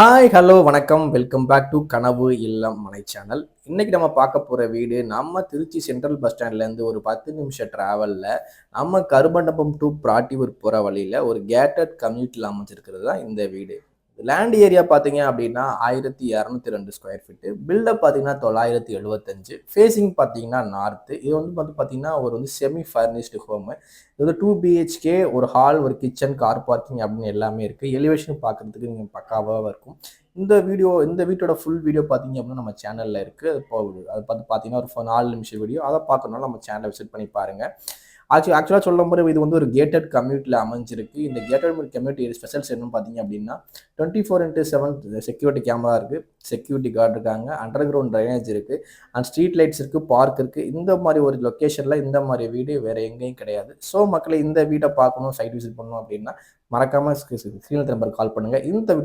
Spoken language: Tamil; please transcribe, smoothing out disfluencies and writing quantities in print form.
ஹாய், ஹலோ, வணக்கம். வெல்கம் பேக் டு கனவு இல்லம் மனை சேனல். இன்னைக்கு நம்ம பார்க்க போற வீடு, நம்ம திருச்சி சென்ட்ரல் பஸ் ஸ்டாண்ட்லேருந்து ஒரு 10 நிமிஷம் டிராவல்ல, நம்ம கருமண்டபம் டூ பிராட்டியூர் போற வழியில ஒரு கேட்டட் கம்யூனிட்டில அமைஞ்சிருக்கிறது தான் இந்த வீடு. லேண்ட் ஏரியா பார்த்தீங்க அப்படின்னா 1202 ஸ்கொயர் ஃபீட்டு. பில்டப் பார்த்தீங்கன்னா 975. ஃபேசிங் பார்த்தீங்கன்னா நார்த்து. இது வந்து பார்த்தீங்கன்னா ஒரு செமி ஃபர்னிஷ்டு ஹோமு. இது 2 பிஹெச்கே, ஒரு ஹால், ஒரு கிச்சன், கார் பார்க்கிங் அப்படின்னு எல்லாமே இருக்குது. எலிவேஷன் பார்க்குறதுக்கு நீங்கள் பக்காவாக இருக்கும். இந்த வீட்டோட ஃபுல் வீடியோ பார்த்தீங்க அப்படின்னா நம்ம சேனலில் இருக்குது. இப்போ அது பார்த்தீங்கன்னா ஒரு 4 நிமிஷம் வீடியோ. அதை பார்க்கணும்னா நம்ம சேனலை விசிட் பண்ணி பாருங்கள். ஆக்சுவலா சொல்லும்போது இது வந்து ஒரு கேட்டட் கம்யூனிட்டில அமைஞ்சிருக்கு. இந்த கேட்டட் கம்யூனிட்டி ஸ்பெஷல்ஸ் என்னன்னு பார்த்தீங்க அப்படின்னா 24x7 செக்யூரிட்டி கேமரா இருக்கு, செக்யூரிட்டி கார்டு இருக்காங்க, அண்டர் கிரவுண்ட் ட்ரைனேஜ் இருக்கு, அண்ட் ஸ்ட்ரீட் லைட்ஸ் இருக்கு, பார்க் இருக்கு. இந்த மாதிரி ஒரு லொக்கேஷன்ல இந்த மாதிரி வீடு வேற எங்கேயும் கிடையாது. ஸோ மக்களை இந்த வீட்டை பார்க்கணும், சைட் விசிட் பண்ணணும் அப்படின்னா மறக்காம ஸ்க்ரீன் நம்பர் கால் பண்ணுங்க. இந்த வீடியோ